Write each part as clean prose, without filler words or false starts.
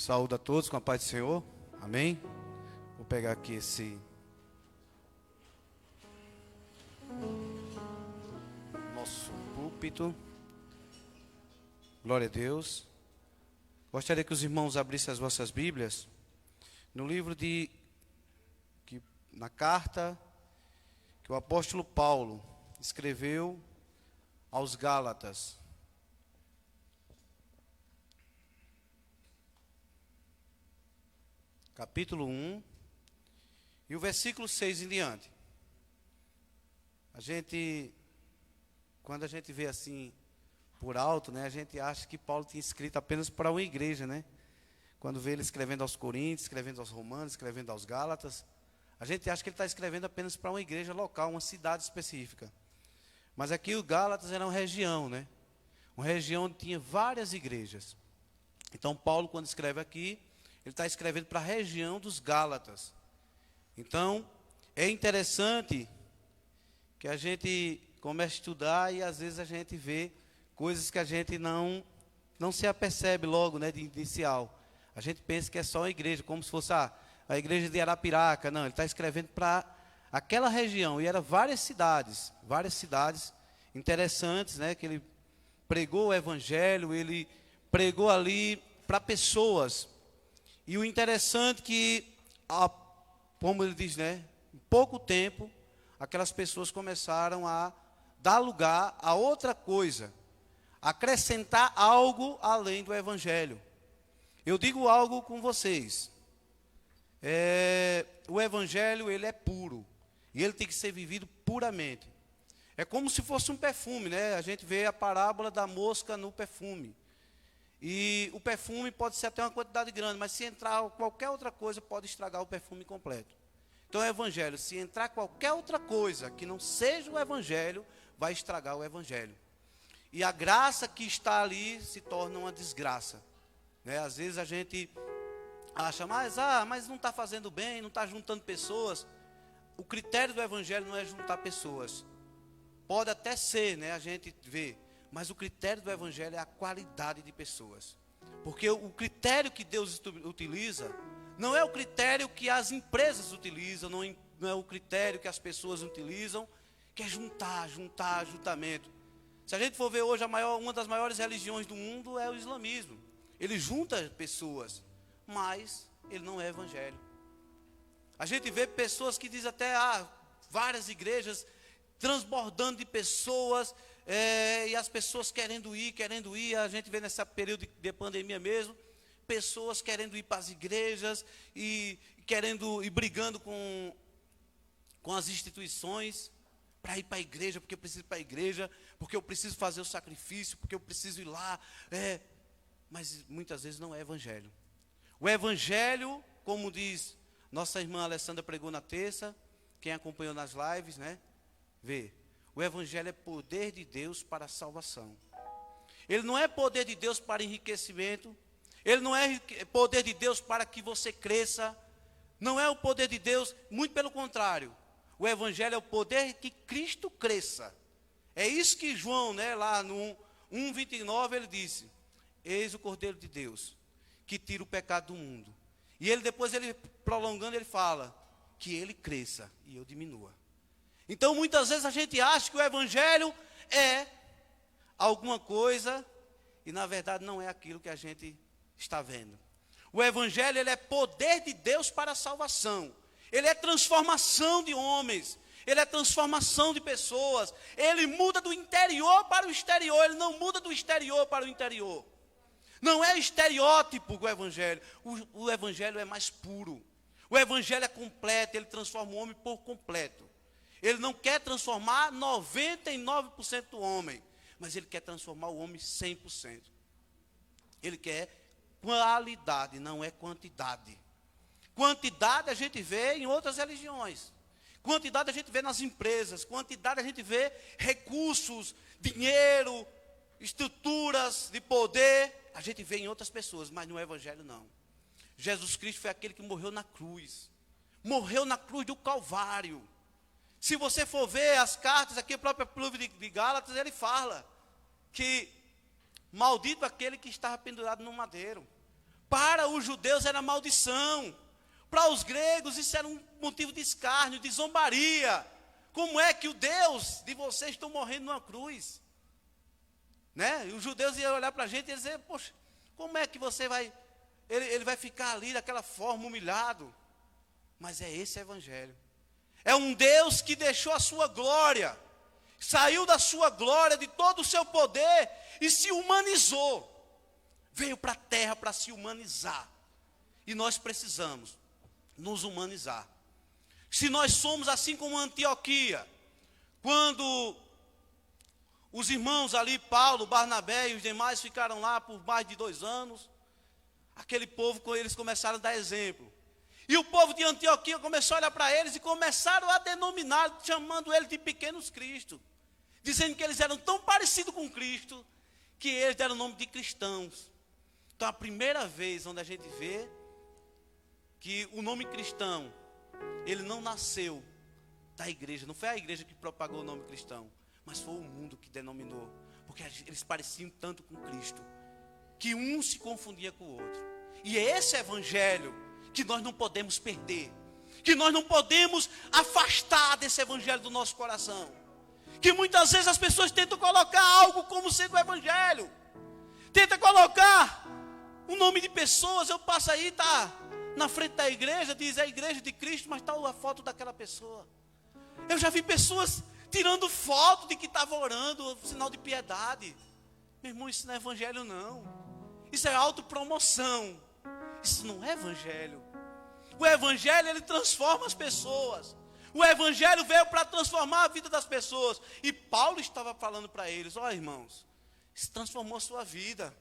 Saúdo a todos com a paz do Senhor. Amém? Vou pegar aqui esse nosso púlpito. Glória a Deus. Gostaria que os irmãos abrissem as vossas Bíblias no livro na carta que o apóstolo Paulo escreveu aos Gálatas. Capítulo 1, e o versículo 6 em diante. Quando a gente vê assim por alto, né, a gente acha que Paulo tinha escrito apenas para uma igreja, né? Quando vê ele escrevendo aos Coríntios, escrevendo aos Romanos, escrevendo aos Gálatas, a gente acha que ele está escrevendo apenas para uma igreja local, uma cidade específica. Mas aqui o Gálatas era uma região, né? Uma região onde tinha várias igrejas. Então Paulo, quando escreve aqui, ele está escrevendo para a região dos Gálatas. Então, é interessante que a gente comece a estudar e às vezes a gente vê coisas que a gente não se apercebe logo, né, de inicial. A gente pensa que é só a igreja, como se fosse a igreja de Arapiraca. Não, ele está escrevendo para aquela região, e eram várias cidades interessantes, né, que ele pregou o evangelho, ele pregou ali para pessoas. E o interessante que, como ele diz, né, em pouco tempo, aquelas pessoas começaram a dar lugar a outra coisa, acrescentar algo além do evangelho. Eu digo algo com vocês. O evangelho, ele é puro, e ele tem que ser vivido puramente. É como se fosse um perfume, né? A gente vê a parábola da mosca no perfume. E o perfume pode ser até uma quantidade grande, mas se entrar qualquer outra coisa, pode estragar o perfume completo. Então o evangelho, se entrar qualquer outra coisa que não seja o evangelho, vai estragar o evangelho. E a graça que está ali se torna uma desgraça, né? Às vezes a gente acha, mas não está fazendo bem, não está juntando pessoas. O critério do evangelho não é juntar pessoas. Pode até ser, né? A gente vê. Mas o critério do evangelho é a qualidade de pessoas. Porque o critério que Deus utiliza não é o critério que as empresas utilizam, não é o critério que as pessoas utilizam, que é juntamento. Se a gente for ver hoje, uma das maiores religiões do mundo é o islamismo. Ele junta pessoas, mas ele não é evangelho. A gente vê pessoas que dizem até, várias igrejas transbordando de pessoas, e as pessoas querendo ir, a gente vê nesse período de pandemia mesmo, pessoas querendo ir para as igrejas, e brigando com as instituições, para ir para a igreja, porque eu preciso ir para a igreja, porque eu preciso fazer o sacrifício, porque eu preciso ir lá, mas muitas vezes não é evangelho. O evangelho, como diz nossa irmã Alessandra pregou na terça, quem acompanhou nas lives, né, vê. O evangelho é poder de Deus para a salvação. Ele não é poder de Deus para enriquecimento. Ele não é poder de Deus para que você cresça. Não é o poder de Deus, muito pelo contrário. O evangelho é o poder que Cristo cresça. É isso que João, né, lá no 1:29, ele disse: eis o Cordeiro de Deus, que tira o pecado do mundo. E depois, prolongando, ele fala que ele cresça e eu diminua. Então, muitas vezes a gente acha que o evangelho é alguma coisa, e na verdade não é aquilo que a gente está vendo. O evangelho, ele é poder de Deus para a salvação. Ele é transformação de homens, ele é transformação de pessoas. Ele muda do interior para o exterior, ele não muda do exterior para o interior. Não é estereótipo o evangelho. O evangelho é mais puro. O evangelho é completo, ele transforma o homem por completo. Ele não quer transformar 99% do homem, mas ele quer transformar o homem 100%. Ele quer qualidade, não é quantidade. Quantidade a gente vê em outras religiões. Quantidade a gente vê nas empresas. Quantidade a gente vê recursos, dinheiro, estruturas de poder. A gente vê em outras pessoas, mas no evangelho não. Jesus Cristo foi aquele que morreu na cruz. Morreu na cruz do Calvário. Se você for ver as cartas aqui, o próprio livro de Gálatas, ele fala que maldito aquele que estava pendurado no madeiro. Para os judeus era maldição. Para os gregos isso era um motivo de escárnio, de zombaria. Como é que o Deus de vocês está morrendo numa cruz? Né? E os judeus iam olhar para a gente e dizer, poxa, como é que você vai... Ele vai ficar ali daquela forma, humilhado. Mas é esse evangelho. É um Deus que deixou a sua glória, saiu da sua glória, de todo o seu poder, e se humanizou. Veio para a terra para se humanizar. E nós precisamos nos humanizar. Se nós somos assim como Antioquia, quando os irmãos ali, Paulo, Barnabé e os demais ficaram lá por mais de 2 anos, aquele povo, eles começaram a dar exemplo. E o povo de Antioquia começou a olhar para eles e começaram a denominar, chamando eles de pequenos Cristo. Dizendo que eles eram tão parecidos com Cristo, que eles deram o nome de cristãos. Então a primeira vez onde a gente vê que o nome cristão, ele não nasceu da igreja. Não foi a igreja que propagou o nome cristão, mas foi o mundo que denominou. Porque eles pareciam tanto com Cristo, que um se confundia com o outro. E é esse evangelho que nós não podemos perder, que nós não podemos afastar desse evangelho do nosso coração. Que muitas vezes as pessoas tentam colocar algo como sendo o evangelho, tenta colocar o nome de pessoas. Eu passo aí, está na frente da igreja, diz a igreja de Cristo, mas está a foto daquela pessoa. Eu já vi pessoas tirando foto de que estava orando, sinal de piedade. Meu irmão, isso não é evangelho não, isso é autopromoção. Isso não é evangelho. O evangelho, ele transforma as pessoas. O evangelho veio para transformar a vida das pessoas. E Paulo estava falando para eles, ó irmãos, isso transformou a sua vida,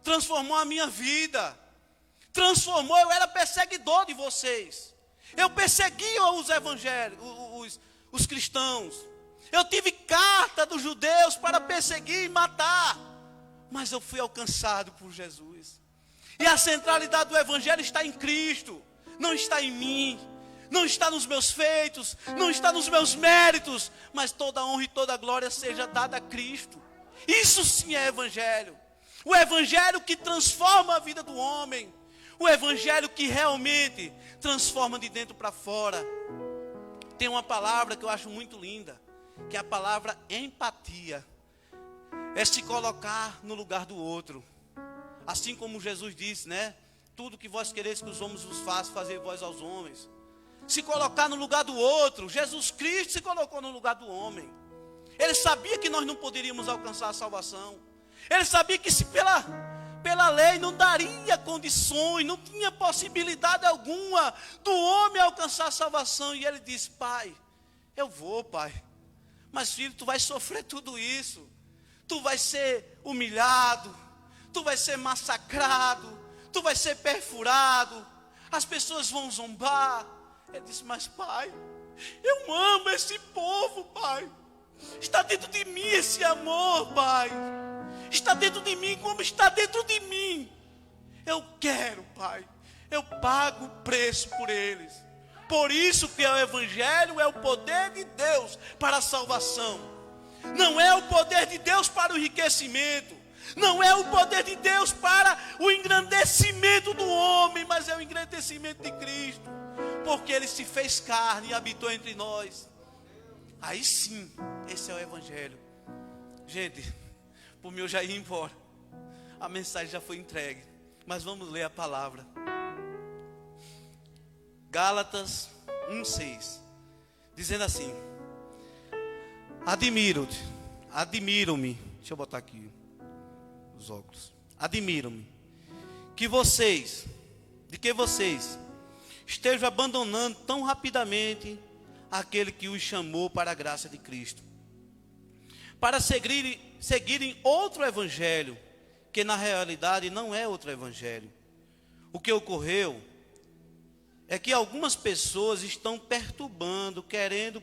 transformou a minha vida, transformou. Eu era perseguidor de vocês, eu perseguia os evangélicos, os cristãos. Eu tive carta dos judeus para perseguir e matar, mas eu fui alcançado por Jesus. E a centralidade do evangelho está em Cristo, não está em mim, não está nos meus feitos, não está nos meus méritos, mas toda a honra e toda a glória seja dada a Cristo. Isso sim é evangelho. O evangelho que transforma a vida do homem, o evangelho que realmente transforma de dentro para fora. Tem uma palavra que eu acho muito linda, que é a palavra empatia. É se colocar no lugar do outro. Assim como Jesus disse, né? Tudo que vós quereis que os homens vos façam, fazer vós aos homens. Se colocar no lugar do outro. Jesus Cristo se colocou no lugar do homem. Ele sabia que nós não poderíamos alcançar a salvação. Ele sabia que se pela lei não daria condições, não tinha possibilidade alguma do homem alcançar a salvação. E ele disse, pai, eu vou, pai. Mas filho, tu vai sofrer tudo isso. Tu vai ser humilhado. Tu vai ser massacrado, tu vai ser perfurado, as pessoas vão zombar. Ele disse, mas pai, eu amo esse povo, pai. Está dentro de mim esse amor, pai. Está dentro de mim como está dentro de mim. Eu quero, pai. Eu pago o preço por eles. Por isso que o evangelho é o poder de Deus para a salvação. Não é o poder de Deus para o enriquecimento. Não é o poder de Deus para o engrandecimento do homem, mas é o engrandecimento de Cristo, porque Ele se fez carne e habitou entre nós. Aí sim, esse é o evangelho. Gente, por mim eu já ia embora, a mensagem já foi entregue, mas vamos ler a palavra. Gálatas 1:6, dizendo assim: admiro-me, deixa eu botar aqui os óculos. Admiro-me que vocês estejam abandonando tão rapidamente aquele que os chamou para a graça de Cristo, para seguirem outro evangelho, que na realidade não é outro evangelho. O que ocorreu é que algumas pessoas estão perturbando, querendo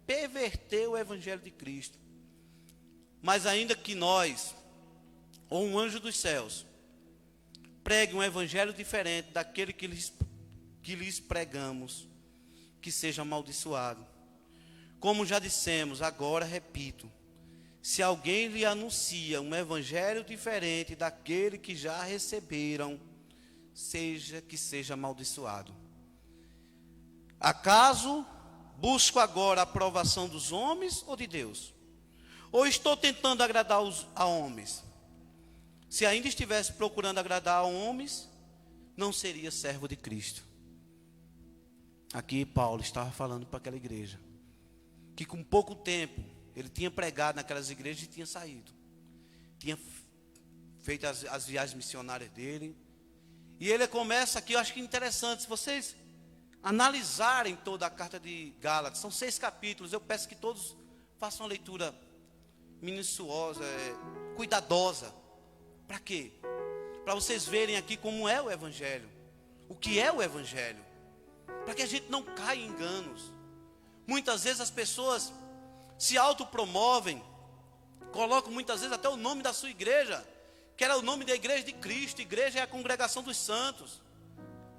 perverter o evangelho de Cristo. Mas ainda que nós, ou um anjo dos céus, pregue um evangelho diferente daquele que lhes pregamos, que seja amaldiçoado. Como já dissemos, agora repito: se alguém lhe anuncia um evangelho diferente daquele que já receberam, seja amaldiçoado. Acaso busco agora a aprovação dos homens ou de Deus? Ou estou tentando agradar a homens? Se ainda estivesse procurando agradar a homens, não seria servo de Cristo. Aqui Paulo estava falando para aquela igreja, que com pouco tempo, ele tinha pregado naquelas igrejas e tinha saído. Tinha feito as viagens missionárias dele. E ele começa aqui, eu acho que interessante, se vocês analisarem toda a carta de Gálatas, são 6 capítulos, eu peço que todos façam uma leitura minuciosa, cuidadosa. Para quê? Para vocês verem aqui como é o Evangelho. O que é o Evangelho. Para que a gente não caia em enganos. Muitas vezes as pessoas se autopromovem, colocam muitas vezes até o nome da sua igreja, que era o nome da igreja de Cristo. Igreja é a congregação dos santos.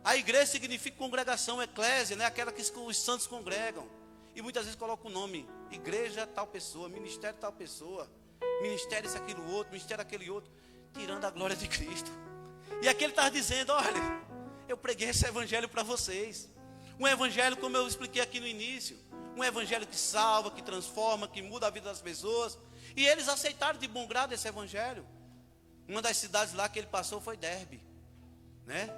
A igreja significa congregação, eclésia, né? Aquela que os santos congregam. E muitas vezes coloca o nome, igreja tal pessoa, ministério tal pessoa, ministério esse, aquilo outro, ministério aquele outro, tirando a glória de Cristo. E aqui ele estava dizendo, olha, eu preguei esse evangelho para vocês. Um evangelho, como eu expliquei aqui no início, um evangelho que salva, que transforma, que muda a vida das pessoas. E eles aceitaram de bom grado esse evangelho. Uma das cidades lá que ele passou foi Derbe, né?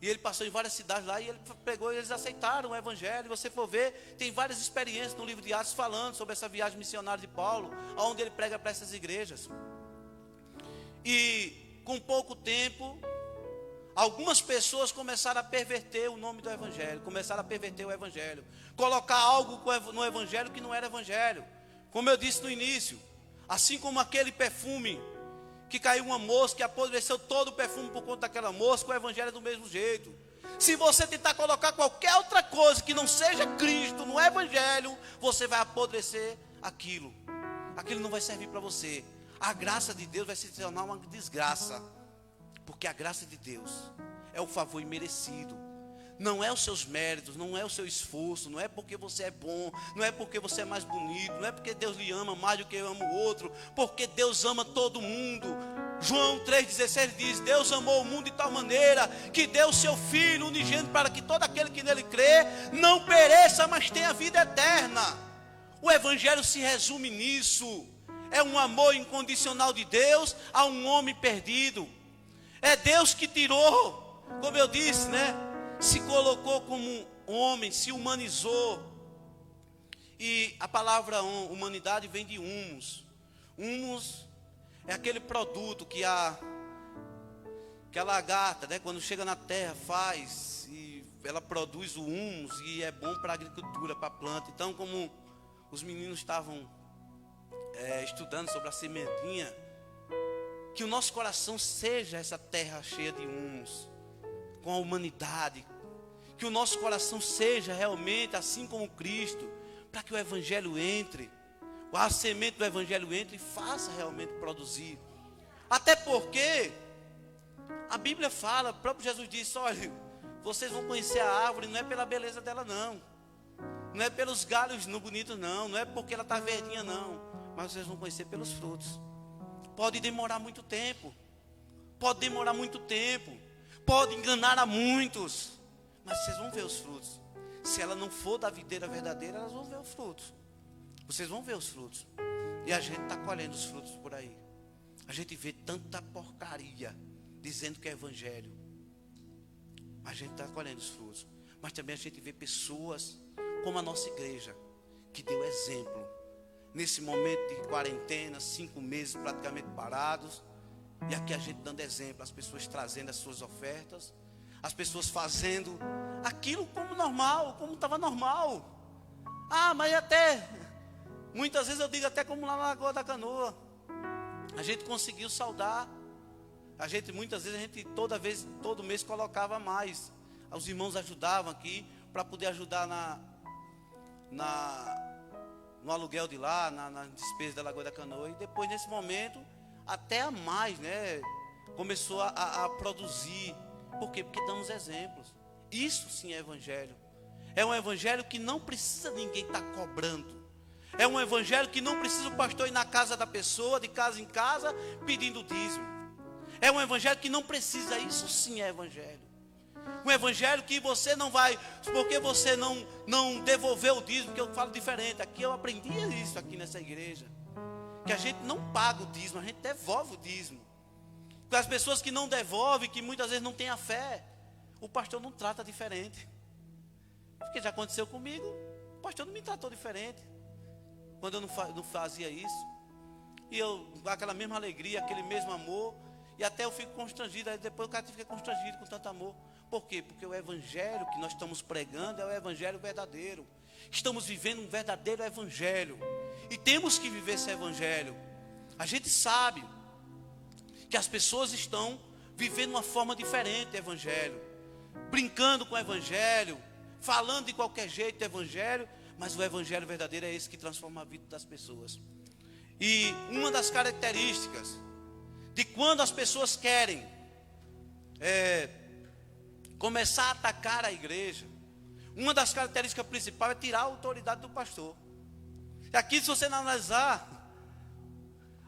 E ele passou em várias cidades lá e ele pegou e eles aceitaram o evangelho. Você for ver, tem várias experiências no livro de Atos falando sobre essa viagem missionária de Paulo, onde ele prega para essas igrejas. E com pouco tempo, algumas pessoas começaram a perverter o nome do evangelho, começaram a perverter o evangelho, colocar algo no evangelho que não era evangelho. Como eu disse no início, assim como aquele perfume que caiu uma mosca e apodreceu todo o perfume por conta daquela mosca, o evangelho é do mesmo jeito. Se você tentar colocar qualquer outra coisa que não seja Cristo no evangelho, você vai apodrecer aquilo. Aquilo não vai servir para você. A graça de Deus vai se tornar uma desgraça. Porque a graça de Deus é o favor imerecido. Não é os seus méritos, não é o seu esforço, não é porque você é bom, não é porque você é mais bonito, não é porque Deus lhe ama mais do que ama o outro, porque Deus ama todo mundo. João 3,16 diz, Deus amou o mundo de tal maneira que deu o seu Filho unigênito para que todo aquele que nele crê não pereça, mas tenha vida eterna. O evangelho se resume nisso. É um amor incondicional de Deus a um homem perdido. É Deus que tirou, como eu disse, né? Se colocou como homem, se humanizou. E a palavra humanidade vem de humus. Humus é aquele produto que a lagarta, né, quando chega na terra, faz, e ela produz o humus, e é bom para a agricultura, para a planta. Então, como os meninos estavam estudando sobre a sementinha, que o nosso coração seja essa terra cheia de humus, com a humanidade. Que o nosso coração seja realmente assim como Cristo, para que o evangelho entre, a semente do evangelho entre e faça realmente produzir. Até porque a Bíblia fala, o próprio Jesus disse, olha, vocês vão conhecer a árvore, não é pela beleza dela não, não é pelos galhos no bonito não é porque ela está verdinha não, mas vocês vão conhecer pelos frutos. Pode demorar muito tempo, pode enganar a muitos, mas vocês vão ver os frutos. Se ela não for da videira verdadeira, elas vão ver os frutos. Vocês vão ver os frutos. E a gente está colhendo os frutos por aí. A gente vê tanta porcaria dizendo que é evangelho. A gente está colhendo os frutos. Mas também a gente vê pessoas como a nossa igreja, que deu exemplo. Nesse momento de quarentena, 5 meses praticamente parados. E aqui a gente dando exemplo, as pessoas trazendo as suas ofertas, as pessoas fazendo aquilo como normal, como estava normal. Mas até, muitas vezes eu digo até como lá na Lagoa da Canoa, a gente conseguiu saldar. Muitas vezes todo mês colocava mais. Os irmãos ajudavam aqui, para poder ajudar no aluguel de lá, na despesa da Lagoa da Canoa. E depois nesse momento, até a mais, né? Começou a produzir. Por quê? Porque damos exemplos. Isso sim é evangelho. É um evangelho que não precisa ninguém estar cobrando. É um evangelho que não precisa o pastor ir na casa da pessoa, de casa em casa, pedindo dízimo. É um evangelho que não precisa, isso sim é evangelho. Um evangelho que você não vai, porque você não devolveu o dízimo, que eu falo diferente. Aqui eu aprendi isso aqui nessa igreja. Que a gente não paga o dízimo, a gente devolve o dízimo. Porque as pessoas que não devolvem, que muitas vezes não têm a fé, o pastor não trata diferente. Porque já aconteceu comigo, o pastor não me tratou diferente. Quando eu não fazia isso. E eu, aquela mesma alegria, aquele mesmo amor. E até eu fico constrangido. Aí depois o cara fica constrangido com tanto amor. Por quê? Porque o evangelho que nós estamos pregando é o evangelho verdadeiro. Estamos vivendo um verdadeiro evangelho. E temos que viver esse evangelho. A gente sabe que as pessoas estão vivendo uma forma diferente do evangelho. Brincando com o evangelho. Falando de qualquer jeito do evangelho. Mas o evangelho verdadeiro é esse que transforma a vida das pessoas. E uma das características de quando as pessoas querem começar a atacar a igreja, uma das características principais é tirar a autoridade do pastor. E aqui, se você analisar,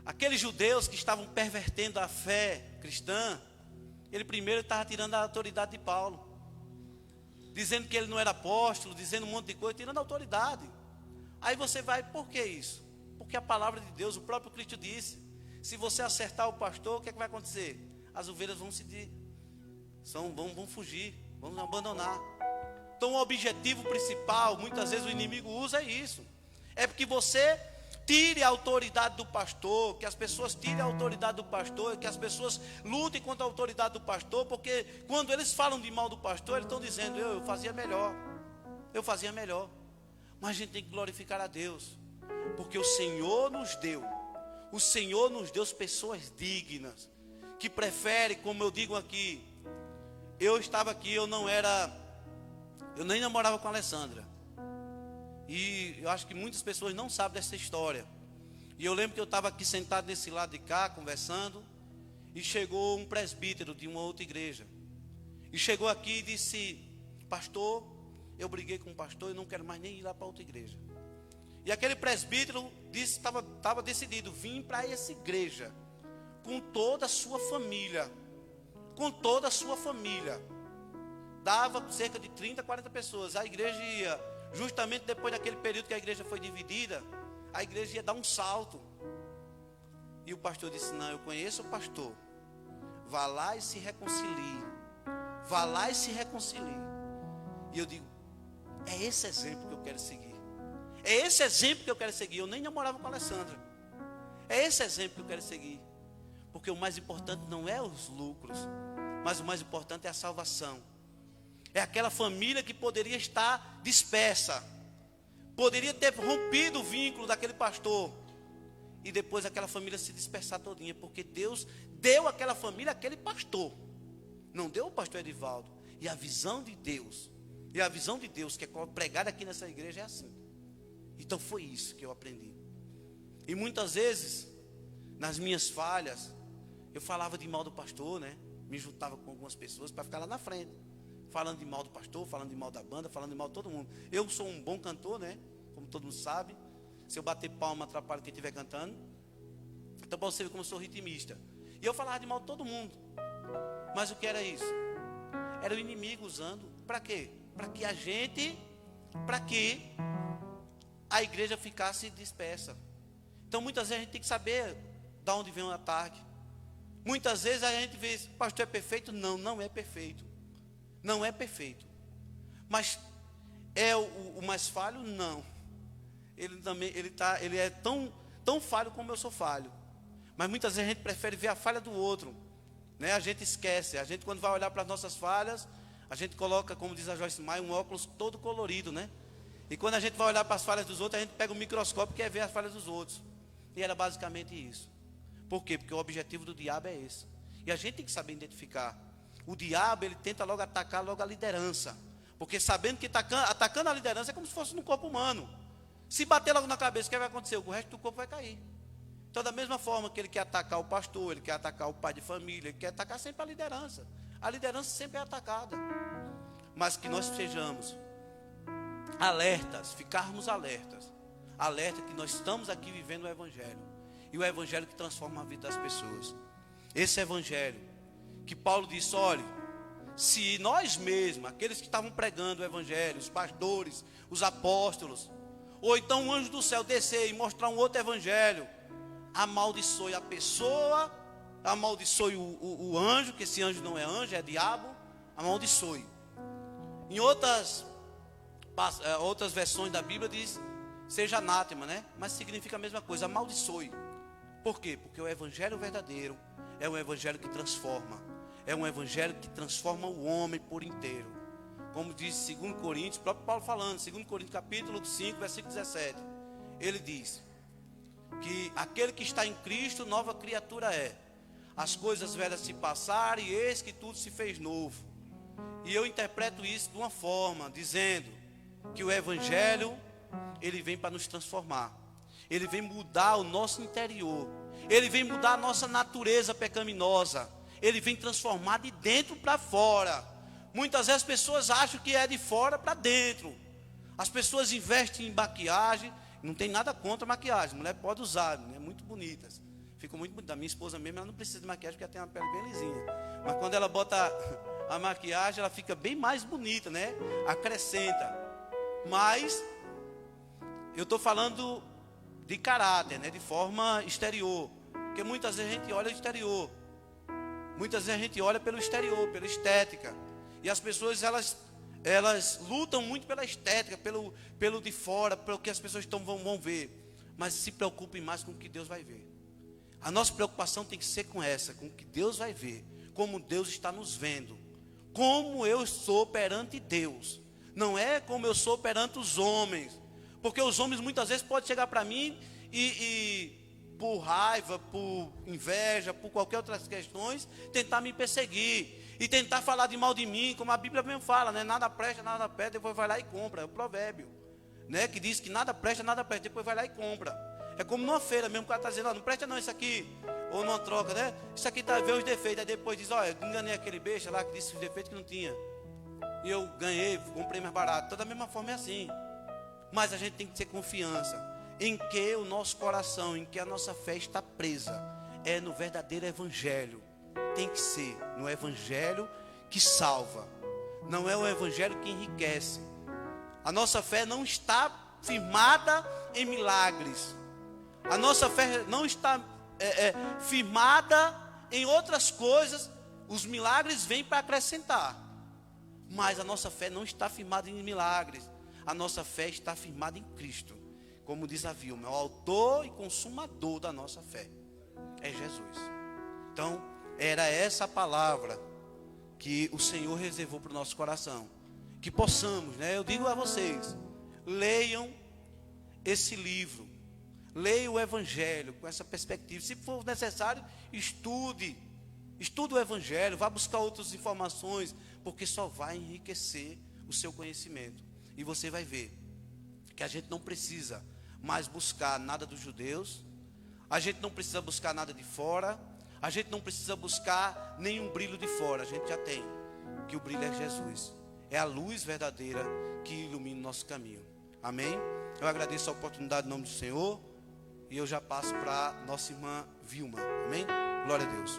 aqueles judeus que estavam pervertendo a fé cristã, ele primeiro estava tirando a autoridade de Paulo, dizendo que ele não era apóstolo, dizendo um monte de coisa, tirando a autoridade. Aí você vai, por que isso? Porque a palavra de Deus, o próprio Cristo disse, se você acertar o pastor, o que é que vai acontecer? As ovelhas vão vão fugir, vão abandonar. Então o objetivo principal, muitas vezes o inimigo usa isso. É porque você tire a autoridade do pastor, que as pessoas tirem a autoridade do pastor, que as pessoas lutem contra a autoridade do pastor, porque quando eles falam de mal do pastor, eles estão dizendo, eu fazia melhor, mas a gente tem que glorificar a Deus, porque o Senhor nos deu pessoas dignas, que preferem, como eu digo aqui, eu estava aqui, eu nem namorava com a Alessandra, e eu acho que muitas pessoas não sabem dessa história. E eu lembro que eu estava aqui sentado nesse lado de cá, conversando, e chegou um presbítero de uma outra igreja. E chegou aqui e disse, pastor, eu briguei com o pastor e não quero mais nem ir lá para outra igreja. E aquele presbítero disse, estava decidido, vim para essa igreja, com toda a sua família. Dava cerca de 30, 40 pessoas. A igreja ia, justamente depois daquele período que a igreja foi dividida, a igreja ia dar um salto. E o pastor disse, não, eu conheço o pastor, vá lá e se reconcilie. E eu digo, é esse exemplo que eu quero seguir. Eu nem namorava com a Alessandra. É esse exemplo que eu quero seguir. Porque o mais importante não é os lucros, mas o mais importante é a salvação. É aquela família que poderia estar dispersa, poderia ter rompido o vínculo daquele pastor, e depois aquela família se dispersar todinha, porque Deus deu àquela família aquele pastor, não deu o pastor Edivaldo. E a visão de Deus que é pregada aqui nessa igreja é assim. Então foi isso que eu aprendi. E muitas vezes, nas minhas falhas, eu falava de mal do pastor, né? Me juntava com algumas pessoas para ficar lá na frente, falando de mal do pastor, falando de mal da banda, falando de mal de todo mundo. Eu sou um bom cantor, né? Como todo mundo sabe. Se eu bater palma, atrapalha quem estiver cantando. Então, para você ver como eu sou ritmista. E eu falava de mal de todo mundo. Mas o que era isso? Era o inimigo usando. Para quê? Para que a igreja ficasse dispersa. Então, muitas vezes a gente tem que saber de onde vem o ataque. Muitas vezes a gente vê, pastor, é perfeito? Não, não é perfeito. Não é perfeito. Mas é o mais falho? Não. Ele é tão falho como eu sou falho. Mas muitas vezes a gente prefere ver a falha do outro, né? A gente esquece. A gente, quando vai olhar para as nossas falhas, a gente coloca, como diz a Joyce Meyer, um óculos todo colorido, né? E quando a gente vai olhar para as falhas dos outros, a gente pega um microscópio e quer ver as falhas dos outros. E era basicamente isso. Por quê? Porque o objetivo do diabo é esse. E a gente tem que saber identificar. O diabo, ele tenta logo atacar logo a liderança. Porque sabendo que atacando a liderança é como se fosse no corpo humano. Se bater logo na cabeça, o que vai acontecer? O resto do corpo vai cair. Então, da mesma forma que ele quer atacar o pastor, ele quer atacar o pai de família, ele quer atacar sempre a liderança. A liderança sempre é atacada. Mas que nós sejamos alertas, ficarmos alertas. Alerta que nós estamos aqui vivendo o Evangelho. E o Evangelho que transforma a vida das pessoas. esse evangelho, que Paulo disse, olha, se nós mesmos, aqueles que estavam pregando o evangelho, os pastores, os apóstolos, ou então um anjo do céu descer e mostrar um outro evangelho, amaldiçoe a pessoa, amaldiçoe o anjo, que esse anjo não é anjo, é diabo, amaldiçoe. Em outras versões da Bíblia diz, seja anátema, né? Mas significa a mesma coisa, amaldiçoe. Por quê? Porque o evangelho verdadeiro é um evangelho que transforma. É um evangelho que transforma o homem por inteiro. Como diz 2 Coríntios, o próprio Paulo falando, 2 Coríntios capítulo 5, versículo 17. Ele diz que aquele que está em Cristo, nova criatura é. As coisas velhas se passaram e eis que tudo se fez novo. E eu interpreto isso de uma forma, dizendo que o evangelho, ele vem para nos transformar. Ele vem mudar o nosso interior. Ele vem mudar a nossa natureza pecaminosa. Ele vem transformar de dentro para fora. Muitas vezes as pessoas acham que é de fora para dentro. As pessoas investem em maquiagem. Não tem nada contra maquiagem. A mulher pode usar, né? Muito bonitas. Ficam muito bonitas. A minha esposa mesmo, ela não precisa de maquiagem porque ela tem uma pele bem lisinha. Mas quando ela bota a maquiagem, ela fica bem mais bonita, né? Acrescenta. Mas eu estou falando de caráter, né? De forma exterior. Porque muitas vezes a gente olha o exterior. Muitas vezes a gente olha pelo exterior, pela estética. E as pessoas, elas lutam muito pela estética, pelo de fora, pelo que as pessoas vão ver. Mas se preocupem mais com o que Deus vai ver. A nossa preocupação tem que ser com o que Deus vai ver. Como Deus está nos vendo. Como eu sou perante Deus. Não é como eu sou perante os homens. Porque os homens muitas vezes podem chegar para mim e por raiva, por inveja, por qualquer outras questões, tentar me perseguir e tentar falar de mal de mim, como a Bíblia mesmo fala, né? Nada presta, nada perde, depois vai lá e compra. É o provérbio, né? Que diz que nada presta, depois vai lá e compra. É como numa feira mesmo, o cara está dizendo, não presta não isso aqui, ou numa troca, né? Isso aqui está vendo os defeitos, aí depois diz, olha, enganei aquele besta lá que disse os defeitos que não tinha. E eu ganhei, comprei mais barato. Toda a mesma forma é assim. Mas a gente tem que ter confiança em que o nosso coração, em que a nossa fé está presa, é no verdadeiro evangelho. Tem que ser no evangelho que salva. Não é o evangelho que enriquece. A nossa fé não está firmada em milagres. A nossa fé não está firmada em outras coisas. Os milagres vêm para acrescentar. Mas a nossa fé não está firmada em milagres. A nossa fé está firmada em Cristo. Como diz a Vilma, o autor e consumador da nossa fé é Jesus. Então, era essa a palavra que o Senhor reservou para o nosso coração. Que possamos, né? Eu digo a vocês, leiam esse livro. Leiam o Evangelho com essa perspectiva. Se for necessário, estude o Evangelho, vá buscar outras informações, porque só vai enriquecer o seu conhecimento. E você vai ver que a gente não precisa mais buscar nada dos judeus, a gente não precisa buscar nada de fora, a gente não precisa buscar nenhum brilho de fora, a gente já tem, que o brilho é Jesus, é a luz verdadeira que ilumina o nosso caminho. Amém? Eu agradeço a oportunidade em nome do Senhor, e eu já passo para nossa irmã Vilma. Amém? Glória a Deus.